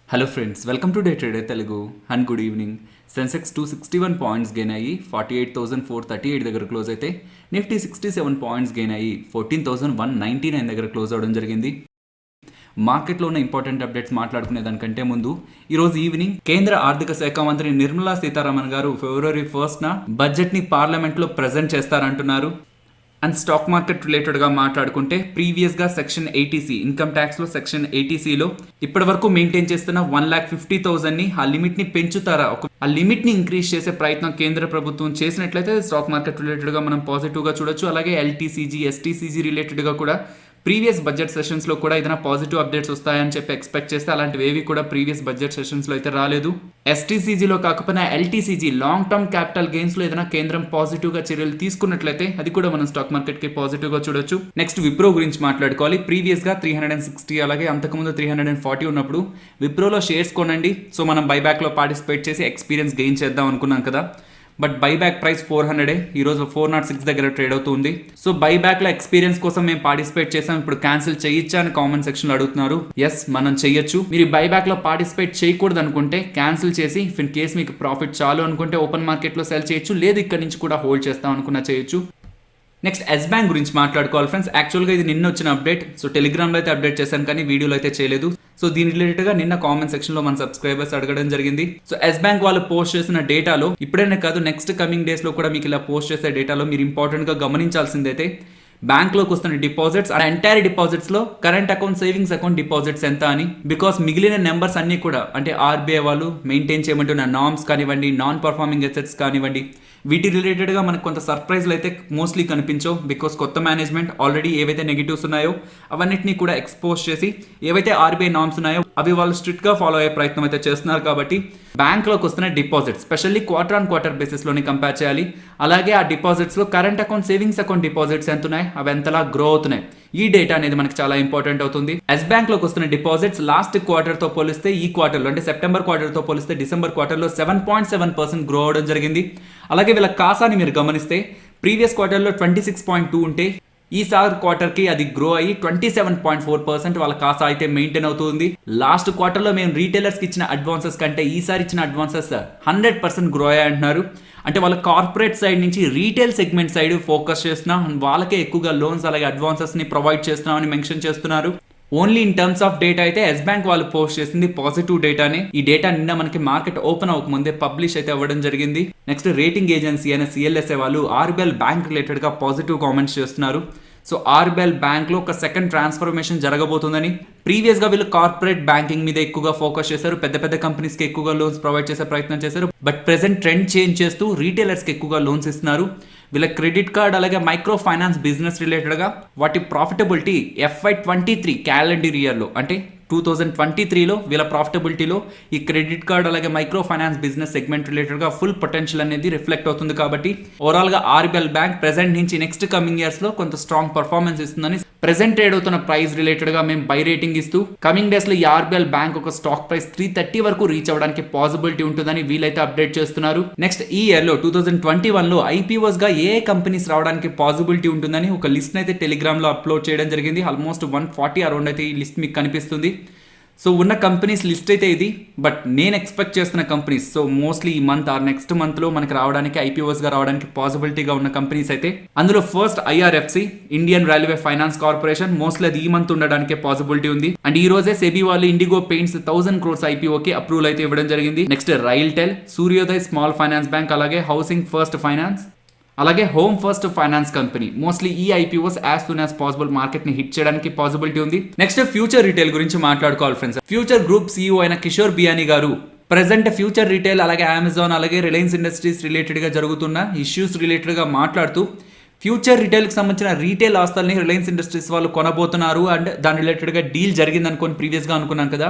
Hello friends, welcome to day trader Telugu and good evening. Sensex 261 points gain అయ్యి 48,438 దగ్గర close అయితే, Nifty 67 points gain అయ్యి 14,199 దగ్గర క్లోజ్ అవడం జరిగింది. మార్కెట్లో ఉన్న ఇంపార్టెంట్ అప్డేట్స్ మాట్లాడుకునే దానికంటే ముందు ఈరోజు ఈవినింగ్ కేంద్ర ఆర్థిక శాఖ మంత్రి నిర్మలా సీతారామన్ గారు February 1st బడ్జెట్ని పార్లమెంట్లో ప్రజెంట్ చేస్తారంటున్నారు. అండ్ స్టాక్ మార్కెట్ రిలేటెడ్గా మాట్లాడుకుంటే ప్రీవియస్గా సెక్షన్ 80C ఇన్కమ్ ట్యాక్స్లో సెక్షన్ 80Cలో ఇప్పటి వరకు మెయింటైన్ చేస్తున్న 1,50,000ని ఆ లిమిట్ని పెంచుతారా, ఆ లిమిట్ని ఇంక్రీజ్ చేసే ప్రయత్నం కేంద్ర ప్రభుత్వం చేసినట్లయితే స్టాక్ మార్కెట్ రిలేటెడ్గా మనం పాజిటివ్గా చూడొచ్చు. అలాగే ఎల్టీసీజీ ఎస్టీసీజీ రిలేటెడ్గా కూడా ప్రీవియస్ బడ్జెట్ సెషన్స్లో కూడా ఏదైనా పాజిటివ్ అప్డేట్స్ వస్తాయని చెప్పి ఎక్స్పెక్ట్ చేస్తే అలాంటివి ఏవి కూడా ప్రీవియస్ బడ్జెట్ సెషన్స్లో అయితే రాలేదు. ఎస్టీసీజీలో కాకపోయినా ఎల్టీసీజీ లాంగ్ టర్మ్ క్యాపిటల్ గెయిన్స్లో ఏదైనా కేంద్రం పాజిటివ్గా చర్యలు తీసుకున్నట్లయితే అది కూడా మనం స్టాక్ మార్కెట్కి పాజిటివ్గా చూడొచ్చు. నెక్స్ట్ విప్రో గురించి మాట్లాడుకోవాలి. ప్రీవియస్గా 360 అలాగే అంతకుముందు 340 ఉన్నప్పుడు విప్రోలో షేర్స్ కొనండి, సో మనం బైబ్యాక్లో పార్టిసిపేట్ చేసి ఎక్స్పీరియన్స్ గెయిన్ చేద్దాం అనుకున్నాం కదా. బట్ బైబ్యాక్ ప్రైస్ 400 ఈరోజు 406 దగ్గర ట్రేడ్ అవుతుంది. సో బైబ్యాక్లో ఎక్స్పీరియన్స్ కోసం మేము పార్టిసిపేట్ చేసాం, ఇప్పుడు క్యాన్సిల్ చేయొచ్చా అని కామెంట్ సెక్షన్లో అడుగుతున్నారు. ఎస్, మనం చేయొచ్చు. మీరు బైబ్యాక్లో పార్టిసిపేట్ చేయకూడదు అనుకుంటే క్యాన్సిల్ చేసి ఇన్ కేస్ మీకు ప్రాఫిట్ చాలు అనుకుంటే ఓపెన్ మార్కెట్లో సెల్ చేయొచ్చు, లేదు ఇక్కడ నుంచి కూడా హోల్డ్ చేస్తాం అనుకున్నా చేయొచ్చు. నెక్స్ట్ ఎస్ బ్యాంక్ గురించి మాట్లాడుకోవాలి ఫ్రెండ్స్. యాక్చువల్గా ఇది నిన్న వచ్చిన అప్డేట్. సో టెలిగ్రామ్లో అయితే అప్డేట్ చేశాను కానీ వీడియోలో అయితే చేయలేదు. సో దీని రిలేటెడ్గా నిన్న కామెంట్ సెక్షన్లో మన సబ్స్క్రైబర్స్ అడగడం జరిగింది. సో ఎస్ బ్యాంక్ వాళ్ళు పోస్ట్ చేసిన డేటాలో ఇప్పుడైనా కాదు నెక్స్ట్ కమింగ్ డేస్లో కూడా మీకు ఇలా పోస్ట్ చేసే డేటాలో మీరు ఇంపార్టెంట్గా గమనించాల్సిందైతే బ్యాంక్లోకి వస్తున్న డిపాజిట్స్ అండ్ ఎంటైర్ డిపాజిట్స్లో current account savings account deposits ఎంత అని. బికాస్ మిగిలిన నెంబర్స్ అన్నీ కూడా అంటే ఆర్బీఐ వాళ్ళు మెయింటైన్ చేయమంటున్న నామ్స్ కానివ్వండి, నాన్ పర్ఫార్మింగ్ అసెట్స్ కానివ్వండి, వీటి రిలేటెడ్గా మనకు కొంత సర్ప్రైజ్లు అయితే మోస్ట్లీ కనిపించవు. బికాస్ కొత్త మేనేజ్మెంట్ ఆల్రెడీ ఏవైతే నెగిటివ్స్ ఉన్నాయో అవన్నిటిని కూడా ఎక్స్పోజ్ చేసి ఏవైతే ఆర్బీఐ నామ్స్ ఉన్నాయో అవి వాళ్ళు స్ట్రిక్ట్గా ఫాలో అయ్యే ప్రయత్నం అయితే చేస్తున్నారు. కాబట్టి బ్యాంక్లోకి వస్తున్న deposits specially quarter on quarter బేసిస్లోనే కంపేర్ చేయాలి. అలాగే ఆ డిపాజిట్స్లో current account savings account deposits ఎంత ఉన్నాయి, అవి ఎంతలా గ్రో అవుతున్నాయి, ఈ డేటా అనేది మనకి చాలా ఇంపార్టెంట్ అవుతుంది. ఎస్ బ్యాంక్ లోకి వస్తున్న డిపాజిట్స్ లాస్ట్ క్వార్టర్ తో పోలిస్తే ఈ క్వార్టర్లో అంటే సెప్టెంబర్ క్వార్టర్ తో పోలిస్తే డిసెంబర్ క్వార్టర్లో 7.7% గ్రో అవడం జరిగింది. అలాగే వీళ్ళ కాసాని మీరు గమనిస్తే ప్రీవియస్ క్వార్టర్లో 26.2 ఉంటే ఈసారి క్వార్టర్కి అది గ్రో అయ్యి 27.4% వాళ్ళ కాసా అయితే మెయింటైన్ అవుతుంది. లాస్ట్ క్వార్టర్లో మేము రీటైలర్స్కి ఇచ్చిన అడ్వాన్సెస్ కంటే ఈసారి ఇచ్చిన అడ్వాన్సెస్ 100% గ్రో అయ్యాయి అంటున్నారు. అంటే వాళ్ళ కార్పొరేట్ సైడ్ నుంచి రీటైల్ సెగ్మెంట్ సైడ్ ఫోకస్ చేస్తున్నాం, వాళ్ళకే ఎక్కువగా లోన్స్ అలాగే అడ్వాన్సెస్ని ప్రొవైడ్ చేస్తున్నామని మెన్షన్ చేస్తున్నారు. Only in terms of data అయితే ఎస్ బ్యాంక్ వాళ్ళు పోస్ట్ చేసింది పాజిటివ్ డేటానే. ఈ డేటా నిన్న మనకి మార్కెట్ ఓపెన్ అవ్వకముందే పబ్లిష్ అయితే అవ్వడం జరిగింది. నెక్స్ట్ రేటింగ్ ఏజెన్సీ అయిన సిఎల్ఎస్ఏ వాళ్ళు ఆర్బీఎల్ బ్యాంక్ రిలేటెడ్గా పాజిటివ్ కామెంట్స్ చేస్తున్నారు. సో ఆర్బీఎల్ బ్యాంక్లో ఒక సెకండ్ ట్రాన్స్ఫర్మేషన్ జరగబోతుందని. ప్రీవియస్గా వీళ్ళు కార్పొరేట్ బ్యాంకింగ్ మీద ఎక్కువగా ఫోకస్ చేశారు, పెద్ద పెద్ద కంపెనీస్కి ఎక్కువగా లోన్స్ ప్రొవైడ్ చేసే ప్రయత్నం చేశారు. బట్ ప్రెసెంట్ ట్రెండ్ చేంజ్ చేస్తూ రీటైలర్స్కి ఎక్కువగా లోన్స్ ఇస్తున్నారు. వీళ్ళ క్రెడిట్ కార్డ్ అలాగే మైక్రో ఫైనాన్స్ బిజినెస్ రిలేటెడ్గా వాటి ప్రాఫిటబిలిటీ FY23 క్యాలెండర్ ఇయర్లో అంటే 2023లో వీళ్ళ ప్రాఫిటబిలిటీలో ఈ క్రెడిట్ కార్డ్ అలాగే మైక్రో ఫైనాన్స్ బిజినెస్ సెగ్మెంట్ రిలేటెడ్గా ఫుల్ పొటెన్షియల్ అనేది రిఫ్లెక్ట్ అవుతుంది. కాబట్టి ఓవరాల్గా ఆర్బీఎల్ బ్యాంక్ ప్రెసెంట్ నుంచి నెక్స్ట్ కమింగ్ ఇయర్స్లో కొంత స్ట్రాంగ్ పర్ఫార్మెన్స్ ఇస్తుందని ప్రెసెంట్ ట్రేడ్ అవుతున్న ప్రైస్ రిలేటెడ్గా మేము బై రేటింగ్ ఇస్తూ కమింగ్ డేస్లో ఈ ఆర్బీఎల్ బ్యాంక్ ఒక స్టాక్ ప్రైస్ 330 వరకు రీచ్ అవ్వడానికి పాసిబిలిటీ ఉంటుందని వీళ్ళైతే అప్డేట్ చేస్తున్నారు. నెక్స్ట్ ఈ ఇయర్లో 2021లో ఐపీఓస్గా ఏ కంపెనీస్ రావడానికి పాసిబిలిటీ ఉంటుందని ఒక లిస్ట్ అయితే టెలిగ్రామ్లో అప్లోడ్ చేయడం జరిగింది. ఆల్మోస్ట్ 140 అరౌండ్ అయితే ఈ లిస్ట్ మీకు కనిపిస్తుంది. సో ఉన్న కంపెనీస్ లిస్ట్ అయితే ఇది. బట్ నేను ఎక్స్పెక్ట్ చేస్తున్న కంపెనీస్ సో మోస్ట్లీ ఈ మంత్ ఆర్ నెక్స్ట్ మంత్లో మనకి రావడానికి ఐపీఓస్గా రావడానికి పాసిబిలిటీగా ఉన్న కంపెనీస్ అయితే అందులో first IRFC Indian railway finance corporation, mostly అది ఈ మంత్ ఉండడానికి పాసిబిలిటీ ఉంది. అండ్ ఈ రోజే సెబీ వాళ్ళు ఇండిగో పెయింట్స్ 1000 crores ఐపీఓకి అప్రూవల్ అయితే ఇవ్వడం జరిగింది. Next RailTel, Suryoday Small Finance Bank, అలాగే హౌసింగ్ ఫస్ట్ ఫైనాన్స్, అలాగే Home First Finance Company, mostly ఈ IPOs as soon as possible market ని హిట్ చేయడానికి పాసిబిలిటీ ఉంది. నెక్స్ట్ ఫ్యూచర్ రిటైల్ గురించి మాట్లాడుకోవాలి ఫ్రెండ్స్. ఫ్యూచర్ గ్రూప్ సీఈఓ అయిన కిషోర్ బియానీ గారు ప్రెసెంట్ ఫ్యూచర్ రిటైల్ అలాగే అమెజాన్ అలాగే రిలయన్స్ ఇండస్ట్రీస్ రిలేటెడ్గా జరుగుతున్న ఇష్యూస్ రిలేటెడ్గా మాట్లాడుతూ ఫ్యూచర్ రిటైల్కి సంబంధించిన రీటైల్ ఆస్తుల్ని రిలయన్స్ ఇండస్ట్రీస్ వాళ్ళు కొనబోతున్నారు అండ్ దాని రిలేటెడ్గా డీల్ జరిగింది అనుకోని ప్రీవియస్గా అనుకున్నాం కదా.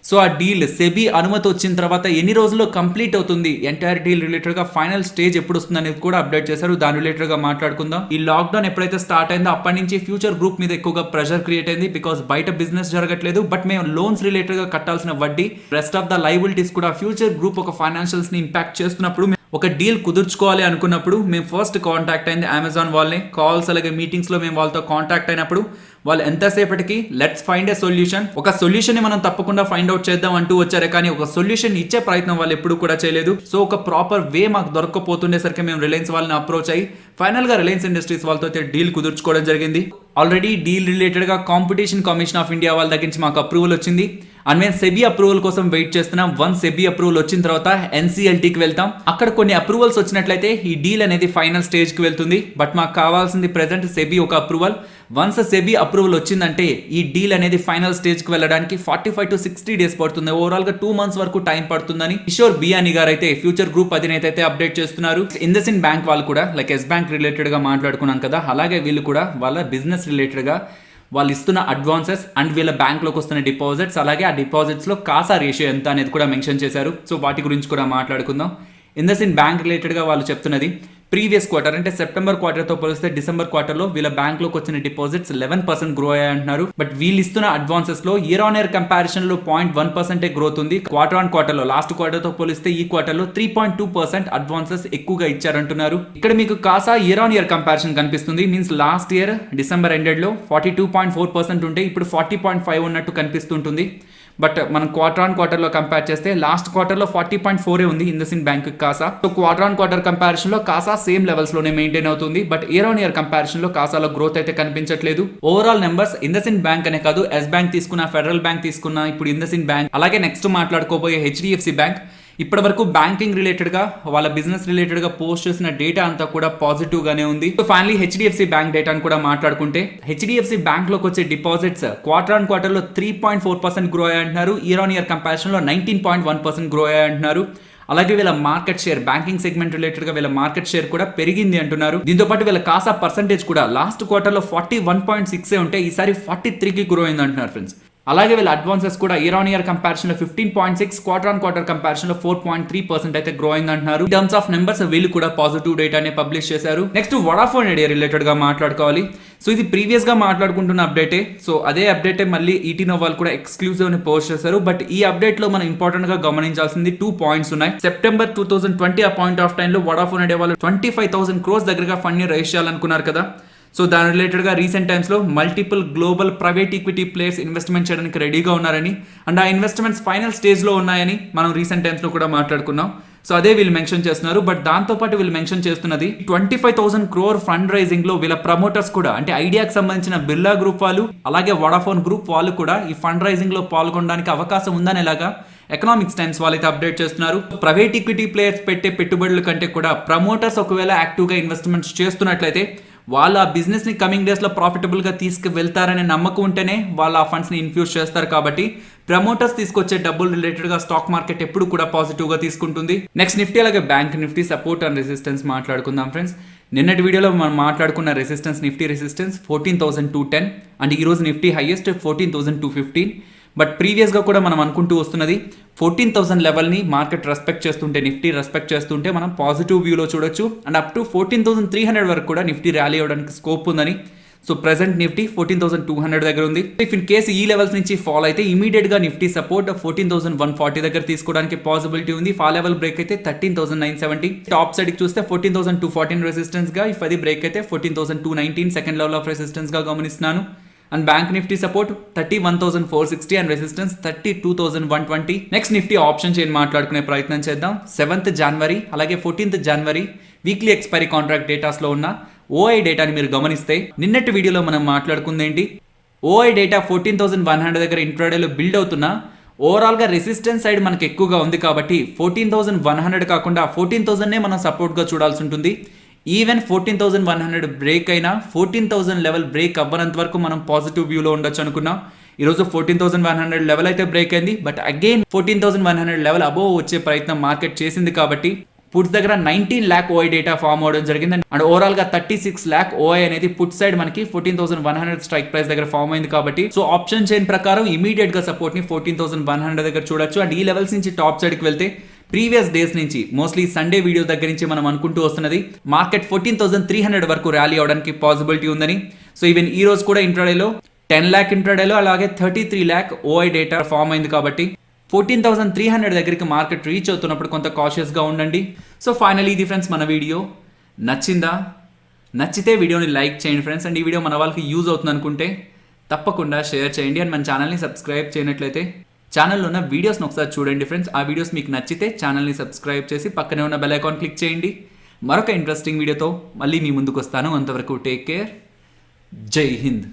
సో ఆ డీల్ సెబీ అనుమతి వచ్చిన తర్వాత ఎన్ని రోజుల్లో కంప్లీట్ అవుతుంది, ఎంటైర్ డీల్ రిలేటెడ్గా ఫైనల్ స్టేజ్ ఎప్పుడు వస్తుంది అనేది కూడా అప్డేట్ చేశారు. దాని రిలేటెడ్గా మాట్లాడుకుందాం. ఈ లాక్డౌన్ ఎప్పుడైతే స్టార్ట్ అయిందో అప్పటి నుంచి ఫ్యూచర్ గ్రూప్ మీద ఎక్కువగా ప్రెషర్ క్రియేట్ అయింది. బికాస్ బయట బిజినెస్ జరగట్లేదు, బట్ మేము లోన్స్ రిలేటెడ్గా కట్టాల్సిన వడ్డీ రెస్ట్ ఆఫ్ ద లైబిలిటీస్ కూడా ఫ్యూచర్ గ్రూప్ ఒక ఫైనాన్షియల్స్ని ఇంపాక్ట్ చేస్తున్నప్పుడు ఒక డీల్ కుదుర్చుకోవాలి అనుకున్నప్పుడు మేము ఫస్ట్ కాంటాక్ట్ అయింది అమెజాన్ వాళ్ళని. కాల్స్ అలాగే మీటింగ్స్లో మేము వాళ్ళతో కాంటాక్ట్ అయినప్పుడు వాళ్ళు ఎంతసేపటికి లెట్స్ ఫైండ్ ఏ సొల్యూషన్, ఒక సొల్యూషన్ ని మనం తప్పకుండా ఫైండ్ అవుట్ చేద్దాం అంటూ వచ్చారే కానీ ఒక సొల్యూషన్ ఇచ్చే ప్రయత్నం వాళ్ళు ఎప్పుడు కూడా చేయలేదు. సో ఒక ప్రాపర్ వే మాకు దొరకకపోతుండేసరికి మేము రిలయన్స్ వాళ్ళని అప్రోచ్ అయ్యి ఫైనల్ గా రిలయన్స్ ఇండస్ట్రీస్ వాళ్ళతో అయితే డీల్ కుదుర్చుకోవడం జరిగింది. ఆల్రెడీ డీల్ రిలేటెడ్ గా కాంపిటీషన్ కమిషన్ ఆఫ్ ఇండియా వాళ్ళ దగ్గర నుంచి మాకు అప్రూవల్ వచ్చింది అండ్ మేము సెబీ అప్రూవల్ కోసం వెయిట్ చేస్తున్నాం. వన్ సెబీ అప్రూవల్ వచ్చిన తర్వాత ఎన్సీఎల్టీకి వెళ్తాం. అక్కడ కొన్ని అప్రూవల్స్ వచ్చినట్లయితే ఈ డీల్ అనేది ఫైనల్ స్టేజ్ కి వెళ్తుంది. బట్ మాకు కావాల్సింది ప్రెసెంట్ సెబీ ఒక అప్రూవల్. వన్స్ సెబీ అప్రూవల్ వచ్చిందంటే ఈ డీల్ అనేది ఫైనల్ స్టేజ్ కి వెళ్ళడానికి 45 to 60 days పడుతుంది. ఓవరాల్ గా 2 months వరకు టైం పడుతుందని కిషోర్ బియానీ గారు అయితే ఫ్యూచర్ గ్రూప్ అధినేత అయితే అప్డేట్ చేస్తున్నారు. ఇండస్ఇండ్ బ్యాంక్ వాళ్ళు కూడా లైక్ ఎస్ బ్యాంక్ రిలేటెడ్ గా మాట్లాడుకున్నాం కదా, అలాగే వీళ్ళు కూడా వాళ్ళ బిజినెస్ రిలేటెడ్ గా వాళ్ళు ఇస్తున్న అడ్వాన్సెస్ అండ్ వీళ్ళ బ్యాంక్లోకి వస్తున్న డిపాజిట్స్, అలాగే ఆ డిపాజిట్స్లో కాసా రేషియో ఎంత అనేది కూడా మెన్షన్ చేశారు. సో వాటి గురించి కూడా మాట్లాడుకుందాం. ఇండస్ఇండ్ బ్యాంక్ రిలేటెడ్గా వాళ్ళు చెప్తున్నది ప్రీవియస్ క్వార్టర్ అంటే సెప్టెంబర్ క్వార్టర్తో పోలిస్తే డిసెంబర్ క్వార్టర్లో వీళ్ళ బ్యాంక్లోకి వచ్చిన డిపాజిట్స్ 11% గ్రో అయ్యాయి అంటున్నారు. బట్ వీళ్ళు ఇస్తున్న అడ్వాన్సెస్లో ఇయర్ ఆన్ ఇయర్ కంపారిజన్లో 0.1% గ్రోత్ ఉంది. క్వార్టర్ ఆన్ క్వార్టర్లో లాస్ట్ క్వార్టర్తో పోలిస్తే ఈ క్వార్టర్లో 3.2% అడ్వాన్సెస్ ఎక్కువగా ఇచ్చారంటున్నారు. ఇక్కడ మీకు CASA year on year comparison కనిపిస్తుంది. మీన్స్ లాస్ట్ ఇయర్ డిసెంబర్ ఎండెడ్లో 42.4% ఉంటే ఇప్పుడు 40.5 ఉన్నట్టు కనిపిస్తుంటుంది. బట్ మనం క్వార్టర్ ఆన్ క్వార్టర్లో కంపేర్ చేస్తే లాస్ట్ క్వార్టర్లో 40.4 ఉంది IndusInd bank CASA. So quarter on quarter కంపారిజన్లో కాసా సేమ్ లెవెల్స్లోనే మెయింటైన్ అవుతుంది. But year on year కంపారిజన్లో కాసాలో growth అయితే కనిపించట్లేదు. ఓవరాల్ నెంబర్స్ ఇండస్ఇండ్ బ్యాంక్ అనే కాదు, ఎస్ బ్యాంక్ తీసుకున్న, ఫెడరల్ బ్యాంక్ తీసుకున్న, ఇప్పుడు ఇండస్ఇండ్ బ్యాంక్, అలాగే నెక్స్ట్ మాట్లాడుకోబోయే హెచ్డిఎఫ్సి బ్యాంక్ ఇప్పటి వరకు బ్యాంకింగ్ రిలేటెడ్ గా వాళ్ళ బిజినెస్ రిలేటెడ్ గా పోస్ట్ చేసిన డేటా అంతా కూడా పాజిటివ్ గానే ఉంది. సో ఫైనలీ హెచ్డిఎఫ్సి బ్యాంక్ డేటాను కూడా మాట్లాడుకుంటే హెచ్డిఎఫ్సి బ్యాంక్ లోకి వచ్చే డిపాజిట్స్ క్వార్టర్ ఆన్ క్వార్టర్ లో 3.4% గ్రో అయ్యాయి అంటున్నారు. ఇయర్ ఆన్ ఇయర్ కంపారిజన్ లో 19.1% గ్రో అయ్యాయి అంటున్నారు. అలాగే వీళ్ళ market share banking segment related గా వీళ్ళ మార్కెట్ షేర్ కూడా పెరిగింది అంటున్నారు. దీంతో పాటు వీళ్ళ కాసా పర్సెంటేజ్ కూడా లాస్ట్ క్వార్టర్ లో 41.6 ఉంటే ఈసారి 43కి గ్రో అయింది అంటున్నారు ఫ్రెండ్స్. అలాగే వీళ్ళ అడ్వాన్సెస్ కూడా ఇయర్ ఆన్ ఇయర్ కంపారిజన్ లో 15.6, క్వార్టర్ ఆన్ క్వార్టర్ కంపారిజన్ లో 4.3% అయితే గ్రో అయింది అంటున్నారు. ఇన్ టర్మ్స్ ఆఫ్ నెంబర్స్ వీళ్ళు కూడా పాజిటివ్ డేటానే పబ్లిష్ చేశారు. నెక్స్ట్ వడాఫోన్ ఐడియా రిలేటెడ్ గా మాట్లాడుకోవాలి. సో ఇది ప్రీవియస్ గా మాట్లాడుకుంటున్న అప్డేటే. సో అదే అప్డేటే మళ్ళీ ఈటీనో వాళ్ళు కూడా ఎక్స్క్లూజివ్ ని పోస్ట్ చేశారు. బట్ ఈ అప్డేట్ లో మనం ఇంపార్టెంట్ గా గమనించాల్సింది 2 points ఉన్నాయి. సెప్టెంబర్ 2020 ఆ పాయింట్ ఆఫ్ టైం లో వడాఫోన్ ఐడియా వాళ్ళు 25,000 crores దగ్గరగా ఫండ్ ని రైజ్ చేయాలనుకున్నారు కదా. సో దాని రిలేటెడ్గా రీసెంట్ టైమ్స్లో multiple global private equity players investment చేయడానికి రెడీగా ఉన్నారని అండ్ ఆ ఇన్వెస్ట్మెంట్స్ ఫైనల్ స్టేజ్లో ఉన్నాయని మనం రీసెంట్ టైమ్స్లో కూడా మాట్లాడుకున్నాం. సో అదే వీళ్ళు మెన్షన్ చేస్తున్నారు. బట్ దాంతోపాటు వీళ్ళు మెన్షన్ చేస్తున్నది 25,000 crore ఫండ్ రైజింగ్ లో వీళ్ళ ప్రమోటర్స్ కూడా అంటే ఐడియాకి సంబంధించిన బిర్లా గ్రూప్ వాళ్ళు అలాగే వడాఫోన్ గ్రూప్ వాళ్ళు కూడా ఈ ఫండ్ రైజింగ్ లో పాల్గొనడానికి అవకాశం ఉందనేలాగా ఎకనామిక్స్ టైమ్స్ వాళ్ళైతే అప్డేట్ చేస్తున్నారు. ప్రైవేట్ ఈక్విటీ ప్లేయర్స్ పెట్టే పెట్టుబడుల కంటే కూడా ప్రమోటర్స్ ఒకవేళ యాక్టివ్గా ఇన్వెస్ట్మెంట్స్ చేస్తున్నట్లయితే వాళ్ళు ఆ బిజినెస్ ని కమింగ్ డేస్ లో ప్రాఫిటబుల్ గా తీసుకువెళ్తారనే నమ్మకం ఉంటేనే వాళ్ళు ఆ ఫండ్స్ ని ఇన్ఫ్యూజ్ చేస్తారు. కాబట్టి ప్రమోటర్స్ తీసుకొచ్చే డబ్బులు రిలేటెడ్ గా స్టాక్ మార్కెట్ ఎప్పుడు కూడా పాజిటివ్ గా తీసుకుంటుంది. నెక్స్ట్ నిఫ్టీ అలాగే bank Nifty support and resistance మాట్లాడుకుందాం ఫ్రెండ్స్. నిన్నటి వీడియోలో మనం మాట్లాడుకున్న రెసిస్టెన్స్ నిఫ్టీ రెసిస్టెన్స్ 14,210 అండ్ ఈ రోజు నిఫ్టీ హైయెస్ట్ 14,215. బట్ ప్రీవియస్గా కూడా మనం అనుకుంటూ వస్తున్నది 14,000 లెవెల్ని మార్కెట్ రెస్పెక్ట్ చేస్తుంటే నిఫ్టీ రెస్పెక్ట్ చేస్తుంటే మనం పాజిటివ్ వ్యూలో చూడొచ్చు అండ్ అప్ టు 14,300 వరకు కూడా నిఫ్టీ ర్యాలీ అవ్వడానికి స్కోప్ ఉందని. సో ప్రెసెంట్ నిఫ్టీ 14,200 దగ్గర ఉంది. ఇఫ్ ఇన్ కేసు ఈ లెవెల్స్ నుంచి ఫాల్ అయితే ఇమీడియట్ గా నిఫ్టీ సపోర్ట్ 14,140 దగ్గర తీసుకోవడానికి పాసిబిలిటీ ఉంది. ఫాల్ లెవెల్ బ్రేక్ అయితే 13,970. టాప్ సైడ్ కి చూస్తే 14,214 రెసిస్టెన్స్ గా, ఇఫ్ అది బ్రేక్ అయితే 14,219 సెకండ్ లెవెల్ ఆఫ్ రెసిస్టెన్స్ గా గమనిస్తున్నాను. And bank Nifty support 31,460 and resistance 32,120. Next Nifty option chain మాట్లాడుకునే ప్రయత్నం చేద్దాం. 7th January అలాగే 14th January weekly expiry contract datas లో ఉన్న ఓఐ డేటాని మీరు గమనిస్తే నిన్నటి వీడియోలో మనం మాట్లాడుకుంది ఏంటి, ఓఐ డేటా 14,100 దగ్గర ఇంట్రాడేలో బిల్డ్ అవుతున్నా ఓవరాల్ గా రెసిస్టెన్స్ సైడ్ మనకు ఎక్కువగా ఉంది కాబట్టి 14,100 కాకుండా 14,000నే మనం సపోర్ట్ గా చూడాల్సి ఉంటుంది. ఈవెన్ 14,100 బ్రేక్ అయినా 14,000 లెవెల్ బ్రేక్ అవ్వనంత వరకు మనం పాజిటివ్ వ్యూలో ఉండొచ్చు అనుకున్నాం. ఈరోజు 14,100 లెవెల్ అయితే బ్రేక్ అయింది. బట్ అగైన్ 14,100 లెవెల్ అబోవ్ వచ్చే ప్రయత్నం మార్కెట్ చేసింది కాబట్టి పుట్స్ దగ్గర 19 lakh ఓఐ డేటా ఫామ్ అవడం జరిగింది అండ్ ఓవరాల్ గా 36 lakh ఓఐ అనేది పుట్ సైడ్ మనకి 14,100 స్ట్రైక్ ప్రైస్ దగ్గర ఫామ్ అయింది కాబట్టి సో ఆప్షన్ చైన్ ప్రకారం ఇమీడియట్ గా సపోర్ట్ ని 14,100 దగ్గర చూడొచ్చు. అండ్ ఈ లెవెల్స్ నుంచి టాప్ సైడ్ కి వెళ్తే ప్రీవియస్ డేస్ నుంచి మోస్ట్లీ సండే వీడియో దగ్గర నుంచి మనం అనుకుంటూ వస్తున్నది మార్కెట్ 14,300 వరకు ర్యాలీ అవడానికి పాసిబిలిటీ ఉందని. సో ఈవెన్ ఈ రోజు కూడా ఇంట్రాడేలో 10 lakh ఇంట్రాడేలో అలాగే 33 lakh ఓఐ డేటా ఫామ్ అయింది కాబట్టి 14,300 దగ్గరికి మార్కెట్ రీచ్ అవుతున్నప్పుడు కొంత కాషియస్గా ఉండండి. సో ఫైనలీ ఇది ఫ్రెండ్స్ మన వీడియో నచ్చిందా? నచ్చితే వీడియోని లైక్ చేయండి ఫ్రెండ్స్. అండ్ ఈ వీడియో మన వాళ్ళకి యూజ్ అవుతుంది అనుకుంటే తప్పకుండా షేర్ చేయండి అండ్ మన ఛానల్ని సబ్స్క్రైబ్ చేయనట్లయితే ఛానల్లో ఉన్న వీడియోస్ని ఒకసారి చూడండి ఫ్రెండ్స్. ఆ వీడియోస్ మీకు నచ్చితే ఛానల్ని సబ్స్క్రైబ్ చేసి పక్కనే ఉన్న బెల్ ఐకాన్ క్లిక్ చేయండి. మరొక ఇంట్రెస్టింగ్ వీడియోతో మళ్ళీ మీ ముందుకు వస్తాను. అంతవరకు టేక్ కేర్. జై హింద్.